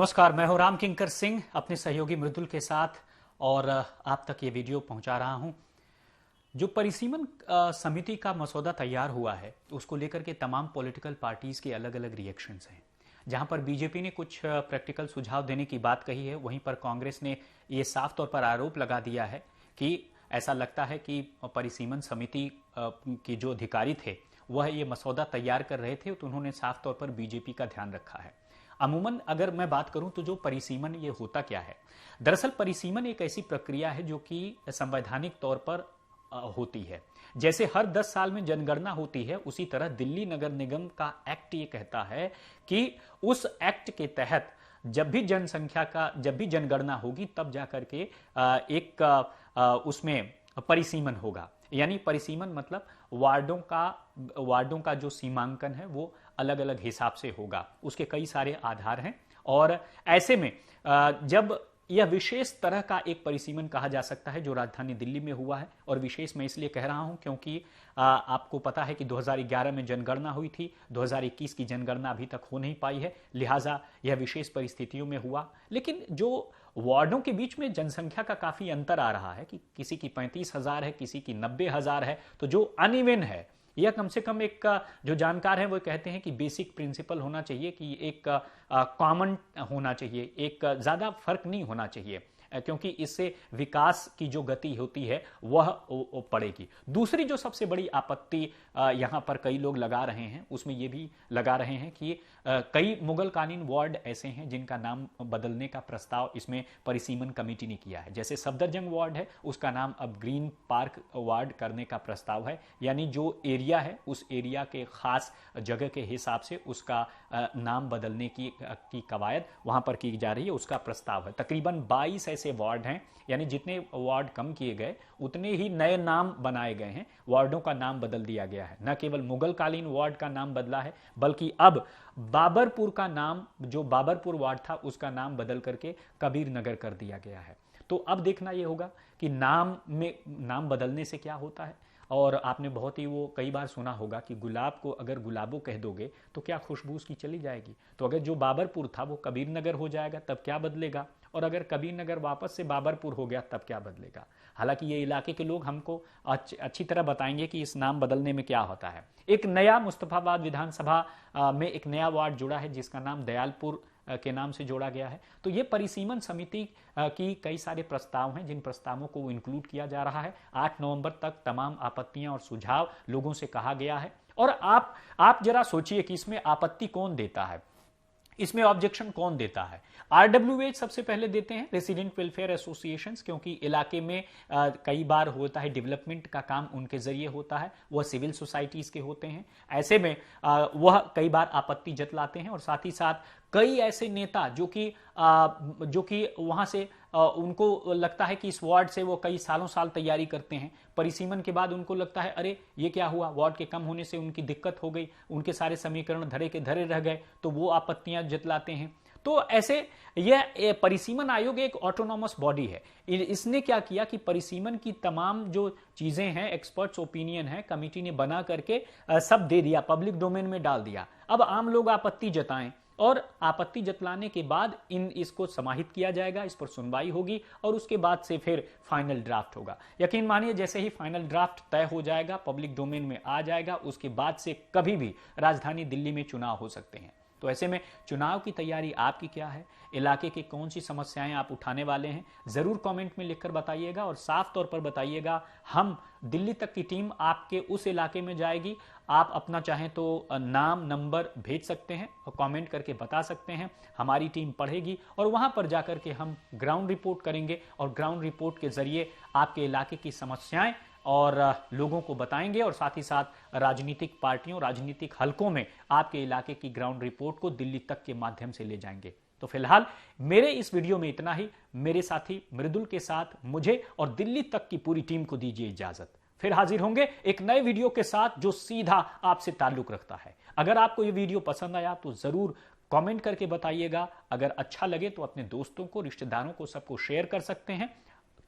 नमस्कार, मैं हूं राम किंकर सिंह अपने सहयोगी मृदुल के साथ और आप तक ये वीडियो पहुंचा रहा हूं। जो परिसीमन समिति का मसौदा तैयार हुआ है उसको लेकर के तमाम पॉलिटिकल पार्टीज के अलग अलग रिएक्शंस हैं। जहां पर बीजेपी ने कुछ प्रैक्टिकल सुझाव देने की बात कही है, वहीं पर कांग्रेस ने ये साफ तौर पर आरोप लगा दिया है कि ऐसा लगता है कि परिसीमन समिति के जो अधिकारी थे वह ये मसौदा तैयार कर रहे थे, तो उन्होंने साफ तौर पर बीजेपी का ध्यान रखा है। अमूमन अगर मैं बात करूं तो जो परिसीमन ये होता क्या है, दरअसल परिसीमन एक ऐसी प्रक्रिया है जो कि संवैधानिक तौर पर होती है। जैसे हर 10 साल में जनगणना होती है, उसी तरह दिल्ली नगर निगम का एक्ट ये कहता है कि उस एक्ट के तहत जब भी जनगणना होगी तब जाकर के उसमें परिसीमन होगा। यानी परिसीमन मतलब वार्डों का जो सीमांकन है वो अलग अलग हिसाब से होगा, उसके कई सारे आधार हैं। और ऐसे में जब यह विशेष तरह का एक परिसीमन कहा जा सकता है जो राजधानी दिल्ली में हुआ है, और विशेष मैं इसलिए कह रहा हूं क्योंकि आपको पता है कि 2011 में जनगणना हुई थी, 2021 की जनगणना अभी तक हो नहीं पाई है, लिहाजा यह विशेष परिस्थितियों में हुआ। लेकिन जो वार्डों के बीच में जनसंख्या का काफी अंतर आ रहा है कि किसी की 35,000 है, किसी की 90,000 है, तो जो अनइवन है यह कम से कम एक जो जानकार हैं वो कहते हैं कि बेसिक प्रिंसिपल होना चाहिए कि एक कॉमन होना चाहिए, एक ज्यादा फर्क नहीं होना चाहिए, क्योंकि इससे विकास की जो गति होती है वह पड़ेगी। दूसरी जो सबसे बड़ी आपत्ति यहां पर कई लोग लगा रहे हैं, उसमें यह भी लगा रहे हैं कि कई मुगल कालीन वार्ड ऐसे हैं जिनका नाम बदलने का प्रस्ताव इसमें परिसीमन कमेटी ने किया है। जैसे सफदरजंग वार्ड है, उसका नाम अब ग्रीन पार्क वार्ड करने का प्रस्ताव है, यानी जो एरिया है उस एरिया के खास जगह के हिसाब से उसका नाम बदलने की कवायद वहां पर की जा रही है, उसका प्रस्ताव है। तकरीबन 22 ऐसे वार्ड हैं, यानी जितने वार्ड कम किए गए उतने ही नए नाम बनाए गए हैं, वार्डों का नाम बदल दिया गया है। न केवल मुगल कालीन वार्ड का नाम बदला है, बल्कि अब बाबरपुर का नाम, जो बाबरपुर वार्ड था उसका नाम बदल करके कबीर नगर कर दिया गया है। तो अब देखना यह होगा कि नाम बदलने से क्या होता है। और आपने बहुत ही वो कई बार सुना होगा कि गुलाब को अगर गुलाबो कह दोगे तो क्या खुशबू उसकी चली जाएगी। तो अगर जो बाबरपुर था वो कबीर नगर हो जाएगा तब क्या बदलेगा, और अगर कबीर नगर वापस से बाबरपुर हो गया तब क्या बदलेगा। हालांकि ये इलाके के लोग हमको अच्छी तरह बताएंगे कि इस नाम बदलने में क्या होता है। एक नया मुस्तफाबाद विधानसभा में एक नया वार्ड जुड़ा है जिसका नाम दयालपुर के नाम से जोड़ा गया है। तो ये परिसीमन समिति की कई सारे प्रस्ताव हैं जिन प्रस्तावों को इंक्लूड किया जा रहा है। 8 नवंबर तक तमाम आपत्तियां और सुझाव लोगों से कहा गया है। और आप जरा सोचिए कि इसमें आपत्ति कौन देता है, इसमें ऑब्जेक्शन कौन देता है। आरडब्ल्यूएच सबसे पहले देते हैं, रेसिडेंट वेलफेयर एसोसिएशंस, क्योंकि इलाके में कई बार होता है डेवलपमेंट का काम उनके जरिए होता है, वह सिविल सोसाइटीज के होते हैं। ऐसे में वह कई बार आपत्ति जतलाते हैं। और साथ ही साथ कई ऐसे नेता जो कि वहां से उनको लगता है कि इस वार्ड से वो कई सालों साल तैयारी करते हैं, परिसीमन के बाद उनको लगता है अरे ये क्या हुआ, वार्ड के कम होने से उनकी दिक्कत हो गई, उनके सारे समीकरण धरे के धरे रह गए, तो वो आपत्तियां जतलाते हैं। तो ऐसे यह परिसीमन आयोग एक ऑटोनॉमस बॉडी है। इसने क्या किया कि परिसीमन की तमाम जो चीजें हैं, एक्सपर्ट्स ओपिनियन है, कमिटी ने बना करके सब दे दिया, पब्लिक डोमेन में डाल दिया। अब आम लोग आपत्ति जताएं, और आपत्ति जतलाने के बाद इसको समाहित किया जाएगा, इस पर सुनवाई होगी और उसके बाद से फिर फाइनल ड्राफ्ट होगा। यकीन मानिए जैसे ही फाइनल ड्राफ्ट तय हो जाएगा, पब्लिक डोमेन में आ जाएगा, उसके बाद से कभी भी राजधानी दिल्ली में चुनाव हो सकते हैं। तो ऐसे में चुनाव की तैयारी आपकी क्या है, इलाके की कौन सी समस्याएं आप उठाने वाले हैं, जरूर कमेंट में लिखकर बताइएगा। और साफ तौर पर बताइएगा, हम दिल्ली तक की टीम आपके उस इलाके में जाएगी। आप अपना चाहें तो नाम नंबर भेज सकते हैं और कमेंट करके बता सकते हैं, हमारी टीम पढ़ेगी और वहां पर जाकर के हम ग्राउंड रिपोर्ट करेंगे और ग्राउंड रिपोर्ट के जरिए आपके इलाके की समस्याएं और लोगों को बताएंगे। और साथ ही साथ राजनीतिक पार्टियों, राजनीतिक हलकों में आपके इलाके की ग्राउंड रिपोर्ट को दिल्ली तक के माध्यम से ले जाएंगे। तो फिलहाल मेरे इस वीडियो में इतना ही। मेरे साथी मृदुल के साथ मुझे और दिल्ली तक की पूरी टीम को दीजिए इजाजत। फिर हाजिर होंगे एक नए वीडियो के साथ जो सीधा आपसे ताल्लुक रखता है। अगर आपको यह वीडियो पसंद आया तो जरूर कमेंट करके बताइएगा। अगर अच्छा लगे तो अपने दोस्तों को, रिश्तेदारों को, सबको शेयर कर सकते हैं,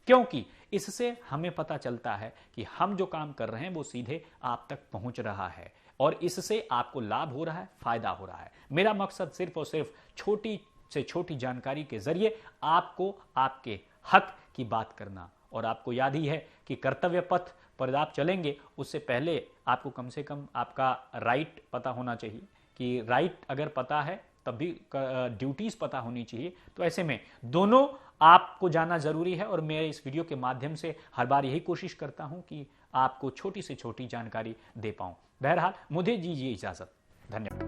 क्योंकि इससे हमें पता चलता है कि हम जो काम कर रहे हैं वो सीधे आप तक पहुंच रहा है और इससे आपको लाभ हो रहा है, फायदा हो रहा है। मेरा मकसद सिर्फ और सिर्फ छोटी से छोटी जानकारी के जरिए आपको आपके हक की बात करना। और आपको याद ही है कि कर्तव्य पथ पर आप चलेंगे उससे पहले आपको कम से कम आपका राइट पता होना चाहिए, कि राइट अगर पता है तब भी ड्यूटीज पता होनी चाहिए। तो ऐसे में दोनों आपको जानना जरूरी है, और मैं इस वीडियो के माध्यम से हर बार यही कोशिश करता हूं कि आपको छोटी से छोटी जानकारी दे पाऊं। बहरहाल मुझे दीजिए इजाजत। धन्यवाद।